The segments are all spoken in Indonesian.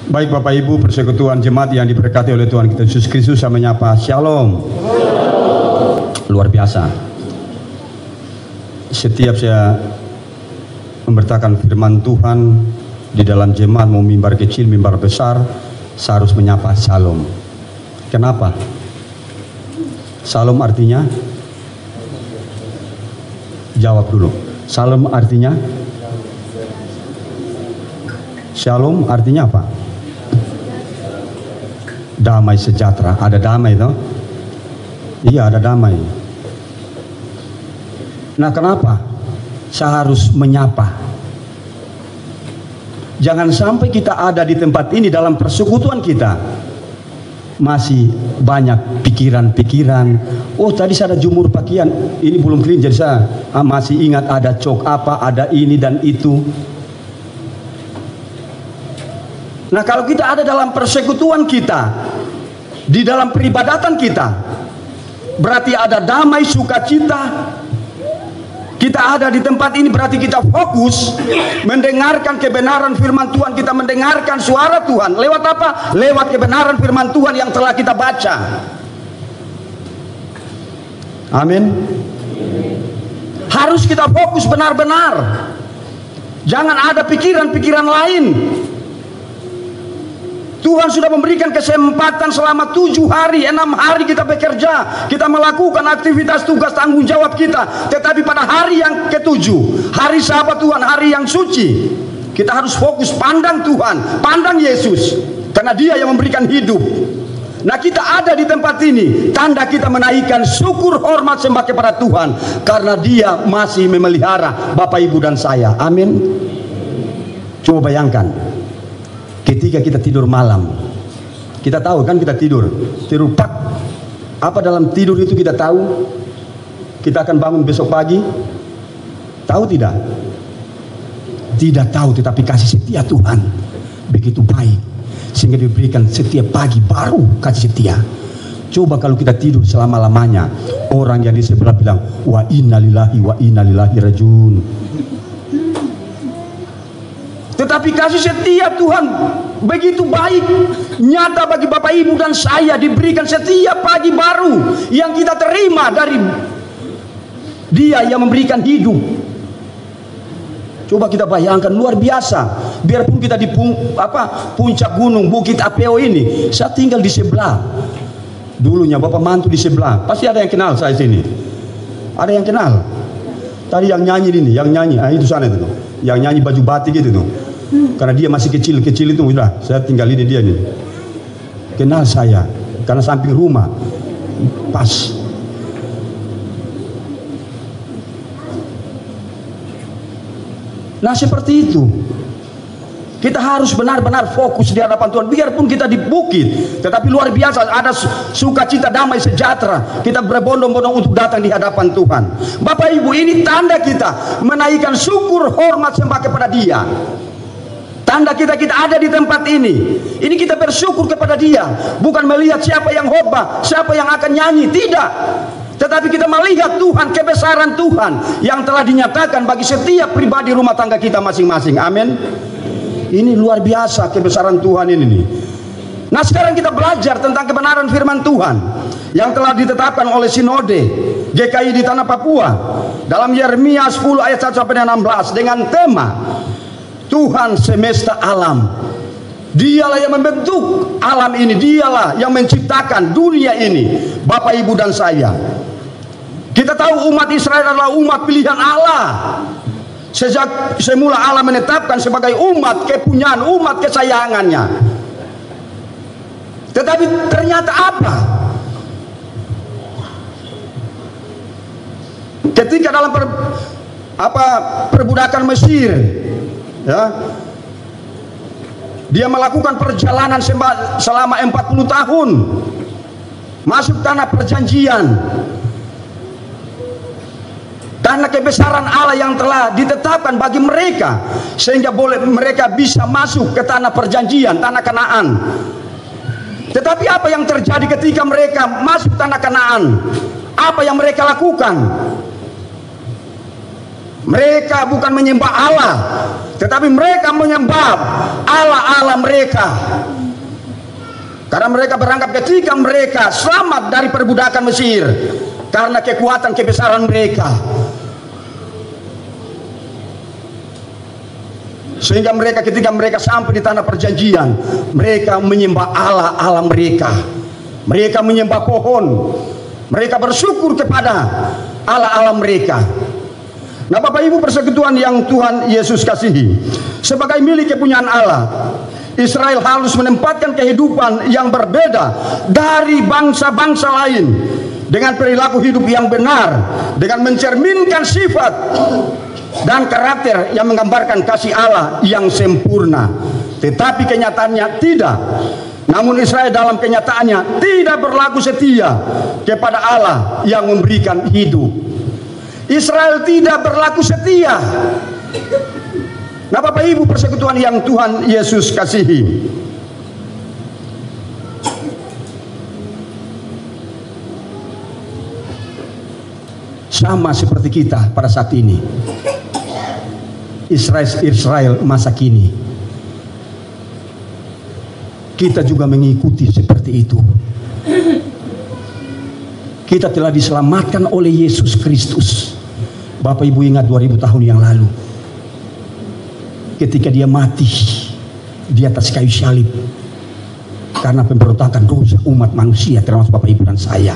Baik Bapak Ibu, persekutuan jemaat yang diberkati oleh Tuhan kita Yesus Kristus, saya menyapa Shalom. Luar biasa. Setiap saya memberitakan firman Tuhan di dalam jemaat, mau mimbar kecil, mimbar besar, saya harus menyapa Shalom. Kenapa? Shalom artinya? Jawab dulu. Shalom artinya? Shalom artinya apa? Damai sejahtera. Ada damai toh? Iya, ada damai. Nah, kenapa saya harus menyapa? Jangan sampai kita ada di tempat ini dalam persekutuan kita masih banyak pikiran-pikiran. Oh, tadi saya ada jumur pakaian, ini belum clean, jadi saya masih ingat ada cok apa, ada ini dan itu. Nah, kalau kita ada dalam persekutuan kita, di dalam peribadatan kita, berarti ada damai, sukacita. Kita ada di tempat ini berarti kita fokus mendengarkan kebenaran firman Tuhan. Kita mendengarkan suara Tuhan. Lewat apa? Lewat kebenaran firman Tuhan yang telah kita baca. Amin. Harus kita fokus benar-benar. Jangan ada pikiran-pikiran lain. Tuhan sudah memberikan kesempatan selama 7 hari, 6 hari kita bekerja, kita melakukan aktivitas tugas tanggung jawab kita. Tetapi pada hari yang ke-7, hari Sabat Tuhan, hari yang suci, kita harus fokus pandang Tuhan, pandang Yesus, karena Dia yang memberikan hidup. Nah, kita ada di tempat ini, tanda kita menaikkan syukur, hormat, sembah kepada Tuhan, karena Dia masih memelihara Bapak, Ibu, dan saya. Amin. Coba bayangkan, ketika kita tidur malam, kita tahu kan kita tidur pak. Apa dalam tidur itu kita tahu? Kita akan bangun besok pagi. Tahu tidak? Tidak tahu, tetapi kasih setia Tuhan begitu baik sehingga diberikan setiap pagi baru kasih setia. Coba kalau kita tidur selama-lamanya, orang yang di sebelah bilang, wa inna lillahi wa inna ilaihi rajiun. Tetapi kasih setia Tuhan begitu baik, nyata bagi Bapak, Ibu, dan saya, diberikan setiap pagi baru yang kita terima dari Dia yang memberikan hidup. Coba kita bayangkan, luar biasa. Biarpun kita di puncak gunung Bukit Apeo ini, saya tinggal di sebelah. Dulunya Bapak mantu di sebelah. Pasti ada yang kenal saya sini. Ada yang kenal. Tadi yang nyanyi ini, yang nyanyi, itu sana itu, yang nyanyi baju batik itu tuh. Karena dia masih kecil itu, udah saya tinggal ini dia nih. Kenal saya, karena samping rumah, pas. Nah, seperti itu. Kita harus benar-benar fokus di hadapan Tuhan. Biarpun kita di bukit, tetapi luar biasa ada sukacita, damai, sejahtera. Kita berbondong-bondong untuk datang di hadapan Tuhan. Bapak, Ibu, ini tanda kita menaikkan syukur, hormat, sembah kepada Dia. Tanda kita ada di tempat ini. Ini kita bersyukur kepada Dia, bukan melihat siapa yang khotbah, siapa yang akan nyanyi, tidak. Tetapi kita melihat Tuhan, kebesaran Tuhan yang telah dinyatakan bagi setiap pribadi rumah tangga kita masing-masing. Amin. Ini luar biasa kebesaran Tuhan ini nih. Nah, sekarang kita belajar tentang kebenaran firman Tuhan yang telah ditetapkan oleh Sinode GKI di Tanah Papua dalam Yeremia 10 ayat 1 sampai 16 dengan tema Tuhan semesta alam. Dialah yang membentuk alam ini, Dialah yang menciptakan dunia ini, Bapak, Ibu, dan saya. Kita tahu umat Israel adalah umat pilihan Allah. Sejak semula Allah menetapkan sebagai umat kepunyaan, umat kesayangannya. Tetapi ternyata apa? Ketika dalam perbudakan Mesir, ya, dia melakukan perjalanan selama 40 tahun masuk tanah perjanjian. Karena kebesaran Allah yang telah ditetapkan bagi mereka, sehingga mereka bisa masuk ke tanah perjanjian, tanah Kanaan. Tetapi apa yang terjadi ketika mereka masuk tanah Kanaan? Apa yang mereka lakukan? Mereka bukan menyembah Allah, tetapi mereka menyembah Allah-Allah mereka. Karena mereka beranggap ketika mereka selamat dari perbudakan Mesir karena kekuatan kebesaran mereka, sehingga mereka ketika mereka sampai di tanah perjanjian, mereka menyembah Allah-Allah mereka. Mereka menyembah pohon, mereka bersyukur kepada Allah-Allah mereka. Nah, Bapak Ibu persekutuan yang Tuhan Yesus kasihi, sebagai milik kepunyaan Allah, Israel harus menempatkan kehidupan yang berbeda dari bangsa-bangsa lain dengan perilaku hidup yang benar, dengan mencerminkan sifat dan karakter yang menggambarkan kasih Allah yang sempurna. Tetapi kenyataannya tidak. Namun Israel dalam kenyataannya tidak berlaku setia kepada Allah yang memberikan hidup. Israel tidak berlaku setia. Nah, Bapak Ibu persekutuan yang Tuhan Yesus kasihi, sama seperti kita pada saat ini, Israel masa kini, kita juga mengikuti seperti itu. Kita telah diselamatkan oleh Yesus Kristus. Bapak Ibu ingat 2000 tahun yang lalu, ketika dia mati di atas kayu salib karena pemberontakan dosa umat manusia, termasuk Bapak Ibu dan saya.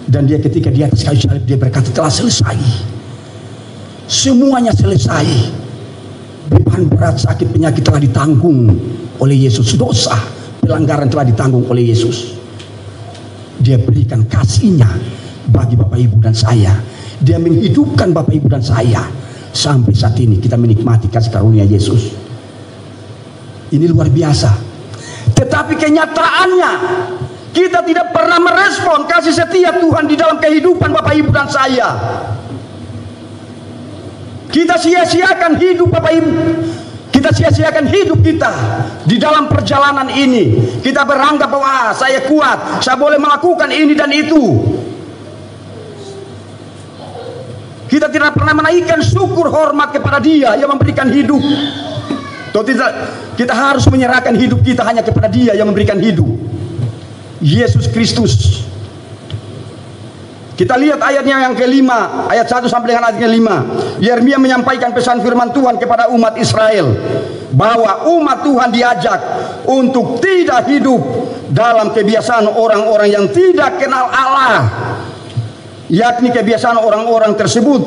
Dan dia ketika di atas kayu salib, dia berkata telah selesai, semuanya selesai. Beban berat, sakit, penyakit telah ditanggung oleh Yesus, dosa pelanggaran telah ditanggung oleh Yesus. Dia berikan kasihnya bagi Bapak Ibu dan saya. Dia menghidupkan Bapak Ibu dan saya. Sampai saat ini kita menikmati kasih karunia Yesus. Ini luar biasa. Tetapi kenyataannya kita tidak pernah merespon kasih setia Tuhan di dalam kehidupan Bapak Ibu dan saya. Kita sia-siakan hidup Bapak Ibu. Kita sia-siakan hidup kita di dalam perjalanan ini. Kita beranggap bahwa saya kuat, saya boleh melakukan ini dan itu. Kita tidak pernah menaikkan syukur hormat kepada Dia yang memberikan hidup. Kita harus menyerahkan hidup kita hanya kepada Dia yang memberikan hidup, Yesus Kristus. Kita lihat ayatnya yang kelima, ayat 1 sampai dengan ayat kelima. Yeremia menyampaikan pesan firman Tuhan kepada umat Israel, bahwa umat Tuhan diajak untuk tidak hidup dalam kebiasaan orang-orang yang tidak kenal Allah, yakni kebiasaan orang-orang tersebut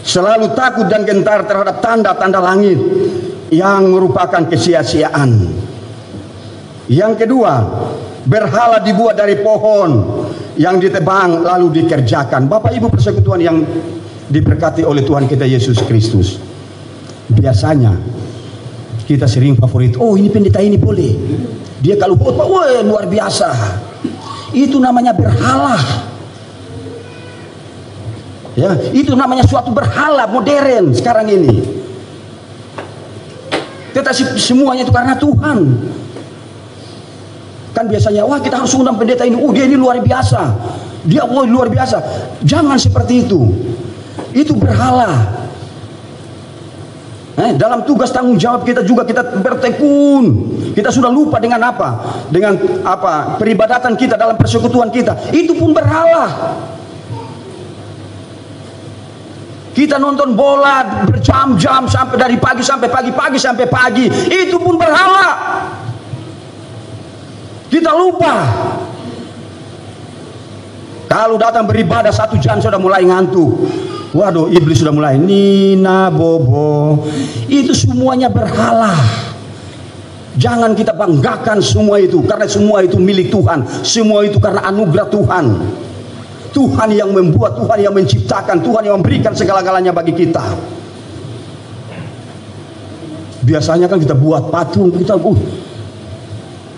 selalu takut dan gentar terhadap tanda-tanda langit yang merupakan kesia-siaan. Yang kedua, berhala dibuat dari pohon yang ditebang lalu dikerjakan. Bapak Ibu persekutuan yang diberkati oleh Tuhan kita Yesus Kristus, biasanya kita sering favorit, oh ini pendeta ini boleh, dia kalau khotbah, wah luar biasa. Itu namanya berhala. Ya, itu namanya suatu berhala modern sekarang ini. Tetapi semuanya itu karena Tuhan. Kan biasanya, wah kita harus undang pendeta ini, dia ini luar biasa, dia luar biasa. Jangan seperti itu. Itu berhala. Dalam tugas tanggung jawab kita juga kita bertekun. Kita sudah lupa dengan apa? Dengan apa? Peribadatan kita dalam persekutuan kita. Itu pun berhala. Kita nonton bola berjam-jam sampai dari pagi sampai pagi sampai pagi. Itu pun berhala. Kita lupa. Kalau datang beribadah 1 jam sudah mulai ngantuk. Waduh, iblis sudah mulai nina bobo. Itu semuanya berhala. Jangan kita banggakan semua itu, karena semua itu milik Tuhan. Semua itu karena anugerah Tuhan. Tuhan yang membuat, Tuhan yang menciptakan, Tuhan yang memberikan segala-galanya bagi kita. Biasanya kan kita buat patung,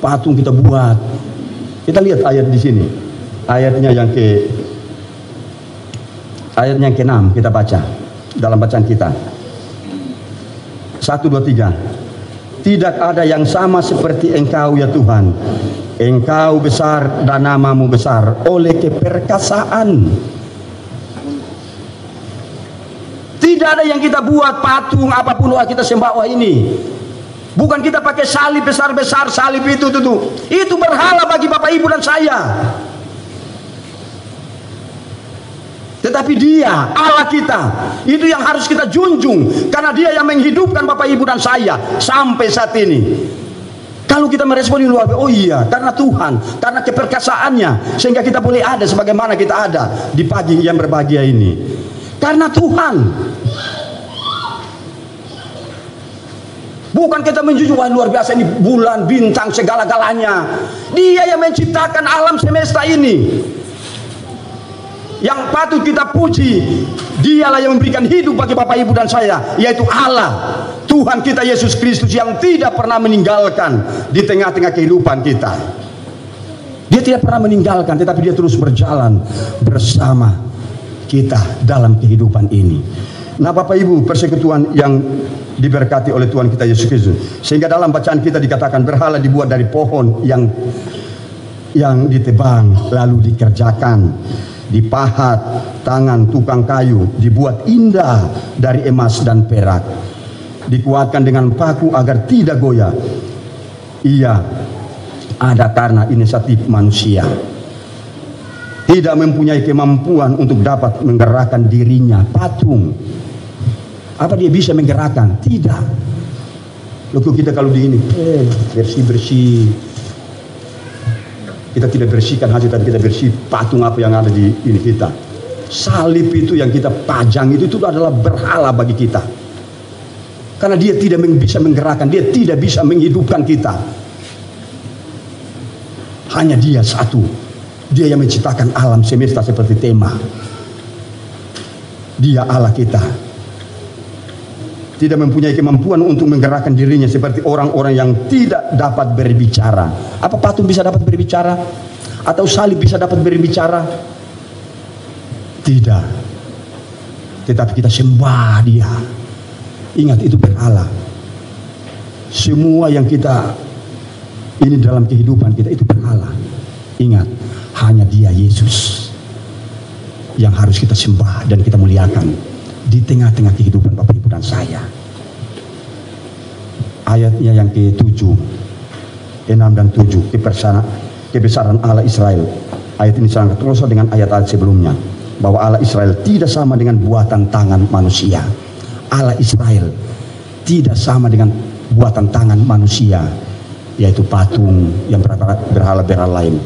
patung kita buat. Kita lihat ayat di sini. Ayatnya yang ke-6 kita baca dalam bacaan kita. 1, 2, 3. Tidak ada yang sama seperti Engkau ya Tuhan. Engkau besar dan namamu besar oleh keperkasaan. Tidak Tidak ada yang kita buat patung apapun kita sembah ini. Bukan kita pakai salib besar-besar, salib itu. Itu berhala bagi Bapak Ibu dan saya. Tetapi Dia, Allah kita, itu yang harus kita junjung, karena Dia yang menghidupkan Bapak Ibu dan saya sampai saat ini. Kalau kita meresponi luar biasa, oh iya, karena Tuhan, karena keperkasaannya, sehingga kita boleh ada sebagaimana kita ada di pagi yang berbahagia ini. Karena Tuhan. Bukan kita menjunjung, wah luar biasa ini bulan, bintang, segala-galanya. Dia yang menciptakan alam semesta ini. Yang patut kita puji, Dialah yang memberikan hidup bagi Bapak Ibu dan saya, yaitu Allah, Tuhan kita Yesus Kristus, yang tidak pernah meninggalkan di tengah-tengah kehidupan kita. Dia tidak pernah meninggalkan, tetapi Dia terus berjalan bersama kita dalam kehidupan ini. Nah, Bapak Ibu, persekutuan yang diberkati oleh Tuhan kita Yesus Kristus, sehingga dalam bacaan kita dikatakan berhala dibuat dari pohon yang ditebang lalu dikerjakan, dipahat tangan tukang kayu, dibuat indah dari emas dan perak, dikuatkan dengan paku agar tidak goyah. Ia ada karena inisiatif manusia, tidak mempunyai kemampuan untuk dapat menggerakkan dirinya. Patung, apa dia bisa menggerakkan? Tidak. Loh, kita kalau di ini bersih-bersih, kita tidak bersihkan hati, tapi kita bersih patung apa yang ada di ini kita. Salib itu yang kita pajang itu adalah berhala bagi kita, karena dia tidak bisa menggerakkan, dia tidak bisa menghidupkan kita. Hanya Dia satu. Dia yang menciptakan alam semesta seperti tema. Dia Allah kita. Tidak mempunyai kemampuan untuk menggerakkan dirinya seperti orang-orang yang tidak dapat berbicara. Apa patung bisa dapat berbicara? Atau salib bisa dapat berbicara? Tidak. Tetapi kita sembah Dia. Ingat, itu berhala. Semua yang kita ini dalam kehidupan kita itu berhala. Ingat, hanya Dia Yesus yang harus kita sembah dan kita muliakan di tengah-tengah kehidupan Bapak Ibu dan saya. Ayatnya yang ke-7, 6 dan 7, kebesaran Allah Israel. Ayat ini sangat terus dengan ayat-ayat sebelumnya, bahwa Allah Israel tidak sama dengan buatan tangan manusia. Allah Israel tidak sama dengan buatan tangan manusia, yaitu patung yang berhala-berhala lain.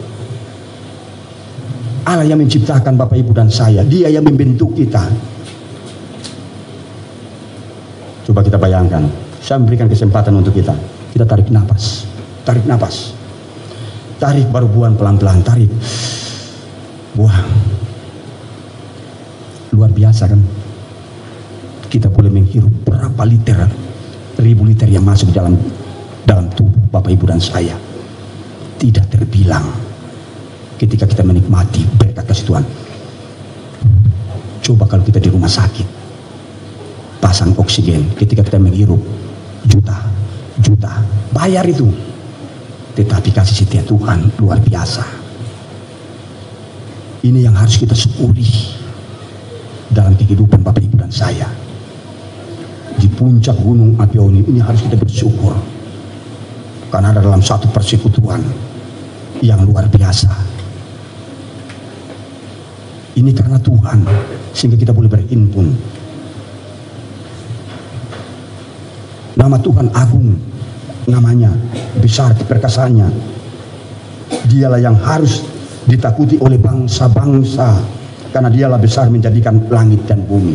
Allah yang menciptakan Bapak Ibu dan saya, Dia yang membentuk kita. Coba kita bayangkan, saya memberikan kesempatan untuk kita tarik nafas, tarik baru buang pelan-pelan, tarik, buang. Luar biasa kan? Kita boleh menghirup berapa liter, ribu liter yang masuk dalam tubuh Bapak Ibu dan saya, tidak terbilang. Ketika kita menikmati berkat kasih Tuhan. Coba kalau kita di rumah sakit, pasang oksigen, ketika kita menghirup juta, bayar itu. Tetapi kasih setia Tuhan luar biasa. Ini yang harus kita syukuri dalam kehidupan Bapak Ibu dan saya. Di puncak gunung Apioni ini harus kita bersyukur, karena ada dalam satu persekutuan yang luar biasa. Ini karena Tuhan, sehingga kita boleh berhimpun. Nama Tuhan agung, namanya besar keperkasaannya. Dialah yang harus ditakuti oleh bangsa-bangsa, karena Dialah besar menjadikan langit dan bumi.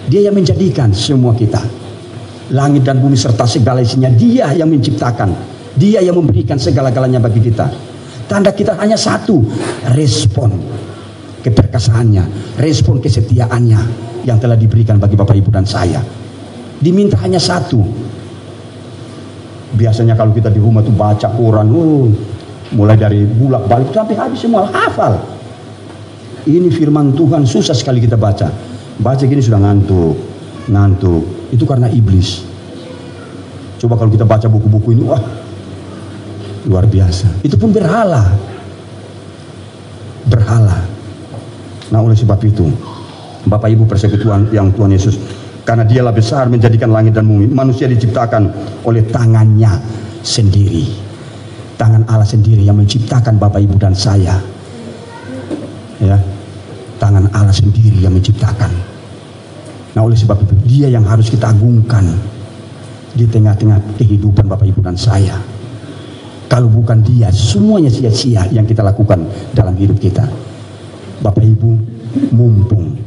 Dia yang menjadikan semua kita, langit dan bumi serta segala isinya. Dia yang menciptakan, Dia yang memberikan segala-galanya bagi kita. Tanda kita hanya satu, respon keperkasaannya, respon kesetiaannya yang telah diberikan bagi Bapak Ibu dan saya. Diminta hanya satu. Biasanya kalau kita di rumah tuh baca Quran, mulai dari bulak balik sampai habis semua hafal. Ini firman Tuhan susah sekali kita baca. Baca gini sudah ngantuk. Itu karena iblis. Coba kalau kita baca buku-buku ini, wah luar biasa. Itu pun berhala. Nah, oleh sebab itu, Bapak Ibu persekutuan yang Tuhan Yesus Karena dialah besar menjadikan langit dan bumi. Manusia diciptakan oleh tangannya sendiri. Tangan Allah sendiri yang menciptakan Bapak Ibu dan saya. Ya, tangan Allah sendiri yang menciptakan. Nah, oleh sebab itu dia yang harus kita agungkan di tengah-tengah kehidupan Bapak Ibu dan saya. Kalau bukan dia, semuanya sia-sia yang kita lakukan dalam hidup kita. Bapak Ibu, mumpung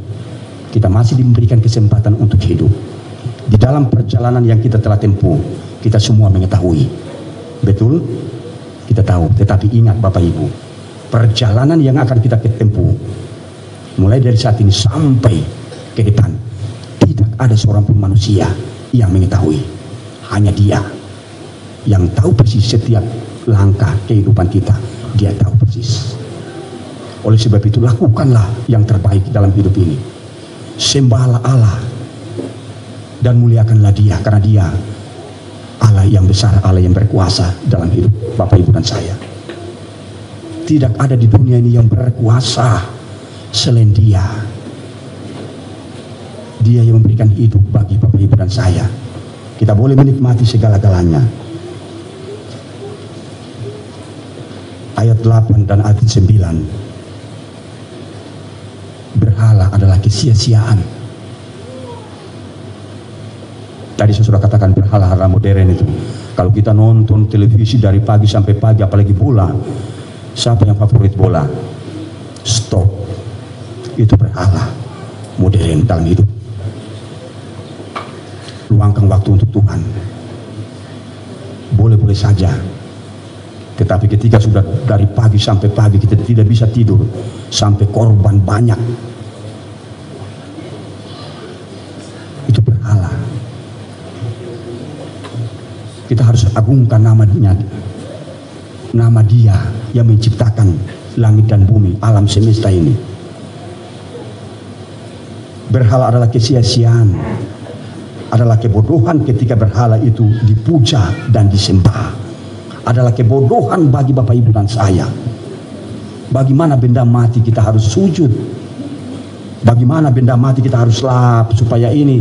kita masih diberikan kesempatan untuk hidup di dalam perjalanan yang kita telah tempuh, kita semua mengetahui, betul, kita tahu. Tetapi ingat Bapak Ibu, perjalanan yang akan kita tempuh mulai dari saat ini sampai ke depan, tidak ada seorang pun manusia yang mengetahui. Hanya dia yang tahu persis setiap langkah kehidupan kita. Dia tahu persis. Oleh sebab itu, lakukanlah yang terbaik dalam hidup ini. Sembahlah Allah dan muliakanlah dia, karena dia Allah yang besar, Allah yang berkuasa dalam hidup Bapak Ibu dan saya. Tidak ada di dunia ini yang berkuasa selain dia. Dia yang memberikan hidup bagi Bapak Ibu dan saya. Kita boleh menikmati segala-galanya. Ayat 8 dan ayat 9. Berhala adalah kesia-siaan. Tadi saya sudah katakan berhala modern itu. Kalau kita nonton televisi dari pagi sampai pagi, apalagi bola, siapa yang favorit bola? Stop. Itu berhala modern dalam hidup. Luangkan waktu untuk Tuhan. Boleh-boleh saja. Tetapi ketika sudah dari pagi sampai pagi kita tidak bisa tidur, sampai korban banyak, itu berhala. Kita harus agungkan namanya, nama dia yang menciptakan langit dan bumi, alam semesta ini. Berhala adalah kesia-siaan, adalah kebodohan ketika berhala itu dipuja dan disembah. Adalah kebodohan bagi Bapak Ibu dan saya. Bagaimana benda mati kita harus sujud? Bagaimana benda mati kita harus lap supaya ini?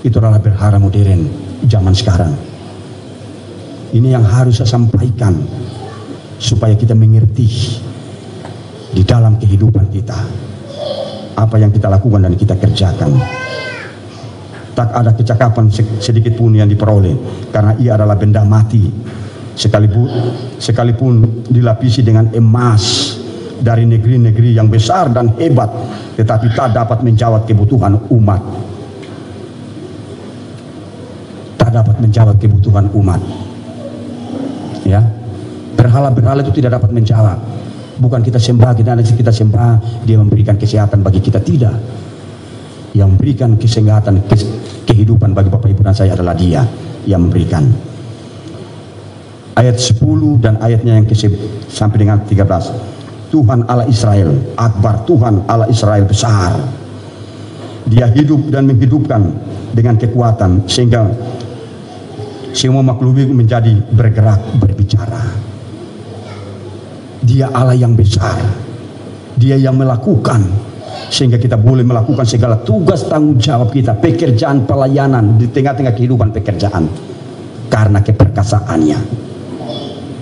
Itu adalah berhala modern zaman sekarang. Ini yang harus saya sampaikan supaya kita mengerti di dalam kehidupan kita apa yang kita lakukan dan kita kerjakan. Tak ada kecakapan sedikit pun yang diperoleh, karena ia adalah benda mati, sekalipun dilapisi dengan emas dari negeri-negeri yang besar dan hebat, tetapi tak dapat menjawab kebutuhan umat. Tak dapat menjawab kebutuhan umat. Ya, berhala-berhala itu tidak dapat menjawab. Bukan kita sembah, kita sembah dia memberikan kesehatan bagi kita, tidak. Yang memberikan kesehatan, kehidupan bagi Bapak Ibu dan saya adalah dia yang memberikan. Ayat 10 dan ayatnya yang sampai dengan 13. Tuhan Allah Israel akbar, Tuhan Allah Israel besar. Dia hidup dan menghidupkan dengan kekuatan, sehingga semua makhluk menjadi bergerak, berbicara. Dia Allah yang besar. Dia yang melakukan, sehingga kita boleh melakukan segala tugas tanggung jawab kita, pekerjaan pelayanan di tengah-tengah kehidupan pekerjaan, karena keperkasaannya.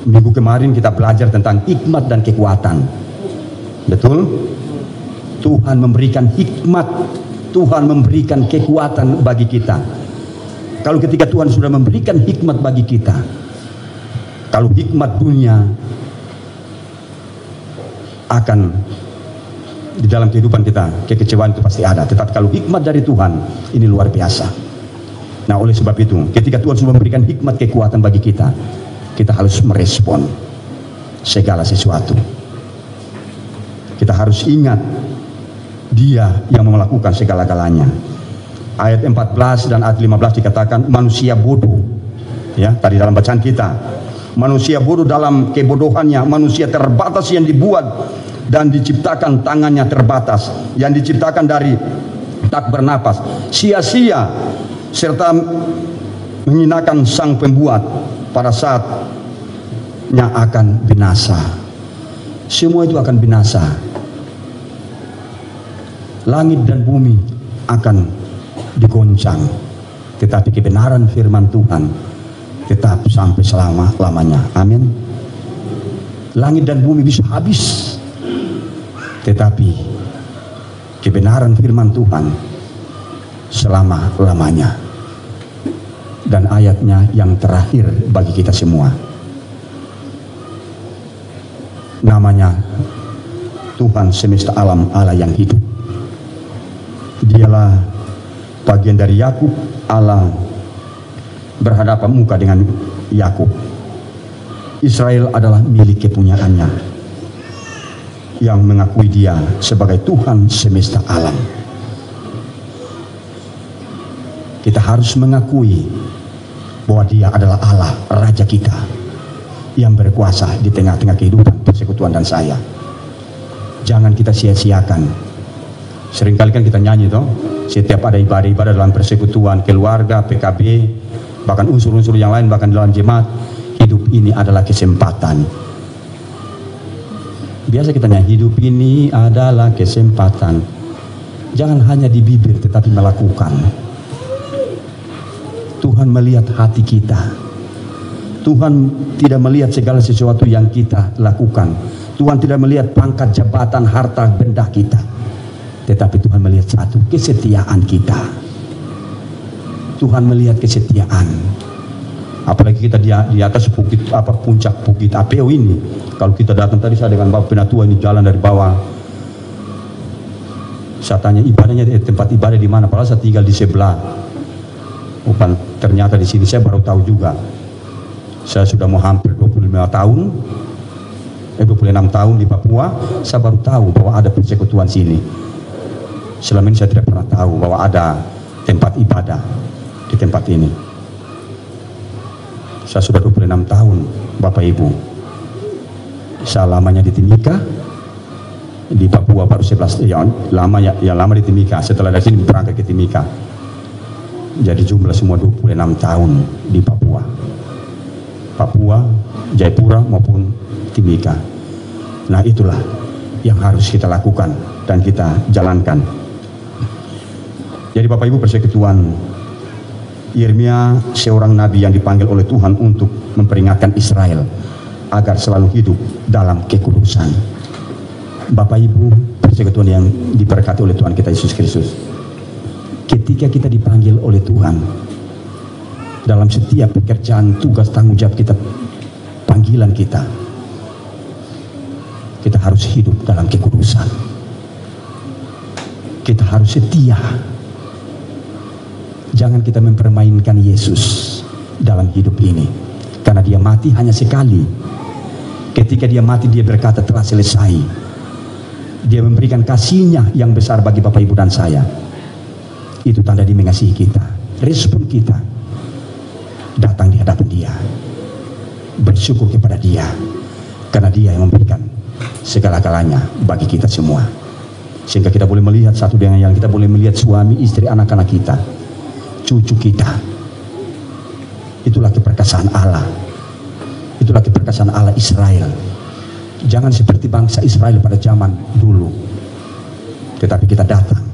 Minggu kemarin kita belajar tentang hikmat dan kekuatan. Betul? Tuhan memberikan hikmat, Tuhan memberikan kekuatan bagi kita. Kalau ketika Tuhan sudah memberikan hikmat bagi kita, kalau hikmat dunia akan di dalam kehidupan kita, kekecewaan itu pasti ada. Tetapi kalau hikmat dari Tuhan, ini luar biasa. Nah, oleh sebab itu, ketika Tuhan sudah memberikan hikmat kekuatan bagi kita, kita harus merespon segala sesuatu. Kita harus ingat dia yang melakukan segala-galanya. Ayat 14 dan ayat 15 dikatakan manusia bodoh. Ya, tadi dalam bacaan kita, manusia bodoh dalam kebodohannya, manusia terbatas yang dibuat dan diciptakan tangannya terbatas, yang diciptakan dari tak bernapas, sia-sia serta menghinakan sang pembuat, pada saatnya akan binasa. Semua itu akan binasa. langit dan bumi akan digoncang, tetapi kebenaran firman Tuhan tetap sampai selama-lamanya. Amin. Langit dan bumi bisa habis, tetapi kebenaran firman Tuhan selama-lamanya. Dan ayatnya yang terakhir bagi kita semua, namanya Tuhan semesta alam, Allah yang hidup. Dialah bagian dari Yakub. Allah berhadapan muka dengan Yakub. Israel adalah milik kepunyaannya, yang mengakui dia sebagai Tuhan semesta alam. Kita harus mengakui bahwa dia adalah Allah, Raja kita, yang berkuasa di tengah-tengah kehidupan persekutuan dan saya. Jangan kita sia-siakan. Seringkali kan kita nyanyi toh, setiap ada ibadah-ibadah dalam persekutuan, keluarga, PKB, bahkan unsur-unsur yang lain, bahkan dalam jemaat, hidup ini adalah kesempatan. Biasa kita nyanyi, hidup ini adalah kesempatan. Jangan hanya di bibir tetapi melakukan. Tuhan melihat hati kita. Tuhan tidak melihat segala sesuatu yang kita lakukan. Tuhan tidak melihat pangkat, jabatan, harta, benda kita, tetapi Tuhan melihat satu, kesetiaan kita. Tuhan melihat kesetiaan. Apalagi kita di atas bukit, puncak bukit Apeo ini. Kalau kita datang tadi, saya dengan Bapak Penatua ini jalan dari bawah. Saya tanya ibadahnya, tempat ibadah di mana? Padahal saya tinggal di sebelah. Bukan, ternyata di sini saya baru tahu juga. Saya sudah mau hampir 26 tahun di Papua. Saya baru tahu bahwa ada persekutuan sini. Selama ini saya tidak pernah tahu bahwa ada tempat ibadah di tempat ini. Saya sudah 26 tahun, Bapak Ibu. Saya lamanya di Timika, di Papua baru 11 tahun. Lama di Timika. Setelah dari sini berangkat ke Timika. Jadi jumlah semua 26 tahun di Papua. Papua, Jayapura maupun Timika. Nah, itulah yang harus kita lakukan dan kita jalankan. Jadi Bapak Ibu, persekutuan, Yeremia seorang nabi yang dipanggil oleh Tuhan untuk memperingatkan Israel agar selalu hidup dalam kekudusan. Bapak Ibu, persekutuan yang diberkati oleh Tuhan kita Yesus Kristus, ketika kita dipanggil oleh Tuhan dalam setiap pekerjaan, tugas, tanggung jawab kita, panggilan kita harus hidup dalam kekudusan. Kita harus setia. Jangan kita mempermainkan Yesus dalam hidup ini, karena dia mati hanya sekali. Ketika dia mati, dia berkata telah selesai. Dia memberikan kasihnya yang besar bagi Bapak Ibu dan saya. Itu tanda dia mengasihi kita. Respon kita datang di hadapan dia, bersyukur kepada dia, karena dia yang memberikan segala-galanya bagi kita semua. Sehingga kita boleh melihat satu dengan yang kita boleh melihat suami, istri, anak-anak kita, cucu kita. Itulah keperkasaan Allah. Itulah keperkasaan Allah Israel. Jangan seperti bangsa Israel pada zaman dulu, tetapi kita datang,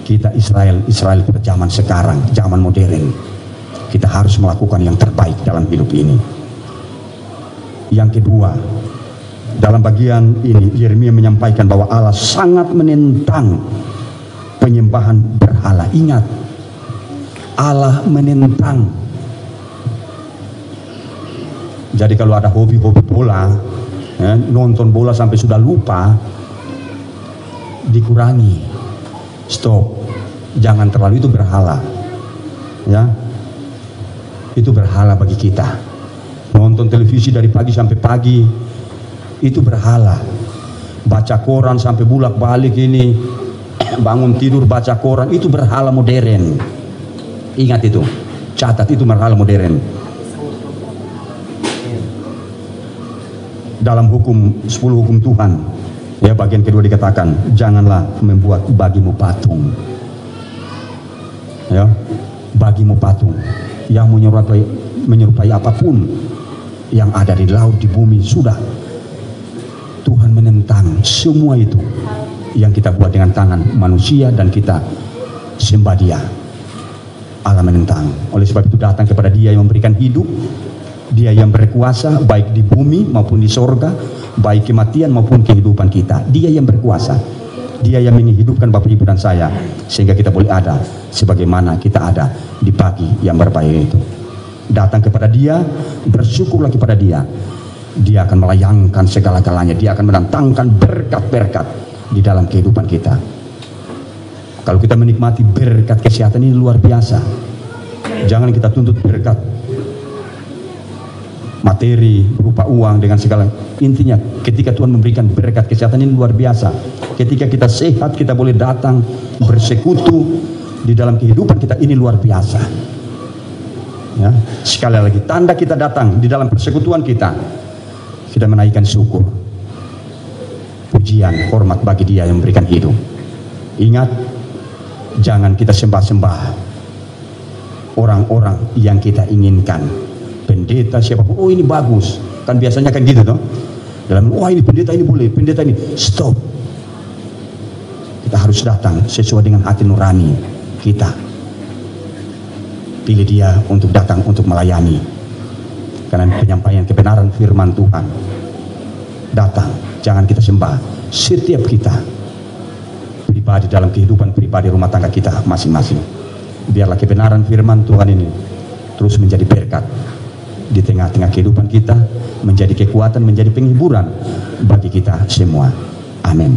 kita Israel pada zaman sekarang, zaman modern. Kita harus melakukan yang terbaik dalam hidup ini. Yang kedua, dalam bagian ini Yeremia menyampaikan bahwa Allah sangat menentang penyembahan berhala. Ingat, Allah menentang. Jadi kalau ada hobi-hobi bola, nonton bola sampai sudah lupa, dikurangi, stop, jangan terlalu, itu berhala, ya, itu berhala bagi kita. Nonton televisi dari pagi sampai pagi, itu berhala. Baca koran sampai bolak-balik ini, bangun tidur baca koran, itu berhala modern. Ingat itu, catat, itu berhala modern. Dalam hukum 10 hukum Tuhan, ya, bagian kedua dikatakan, janganlah membuat bagimu patung, ya, bagimu patung yang menyerupai apapun yang ada di laut, di bumi. Sudah, Tuhan menentang semua itu yang kita buat dengan tangan manusia dan kita sembah Dia, Allah menentang. Oleh sebab itu datang kepada Dia yang memberikan hidup, Dia yang berkuasa baik di bumi maupun di sorga, baik kematian maupun kehidupan kita. Dia yang berkuasa, Dia yang menghidupkan Bapak Ibu dan saya, sehingga kita boleh ada sebagaimana kita ada di pagi yang berbahaya itu. Datang kepada Dia, bersyukurlah kepada Dia. Dia akan melayangkan segala-galanya. Dia akan mendatangkan berkat-berkat di dalam kehidupan kita. Kalau kita menikmati berkat kesehatan ini luar biasa. Jangan kita tuntut berkat materi berupa uang dengan segala. Intinya ketika Tuhan memberikan berkat kesehatan ini luar biasa. Ketika kita sehat, kita boleh datang bersekutu di dalam kehidupan kita, ini luar biasa. Ya, sekali lagi tanda kita datang di dalam persekutuan kita menaikkan syukur, pujian, hormat bagi Dia yang memberikan hidup. Ingat, jangan kita sembah-sembah orang-orang yang kita inginkan, pendeta siapapun. Oh ini bagus, kan biasanya kan gitu toh. Dalam wah ini pendeta ini boleh, pendeta ini, stop. Kita harus datang sesuai dengan hati nurani kita. Pilih Dia untuk datang untuk melayani. Karena penyampaian kebenaran firman Tuhan datang, jangan kita sembah. Setiap kita pribadi dalam kehidupan pribadi rumah tangga kita masing-masing, biarlah kebenaran firman Tuhan ini terus menjadi berkat di tengah-tengah kehidupan kita, menjadi kekuatan, menjadi penghiburan bagi kita semua. Amin.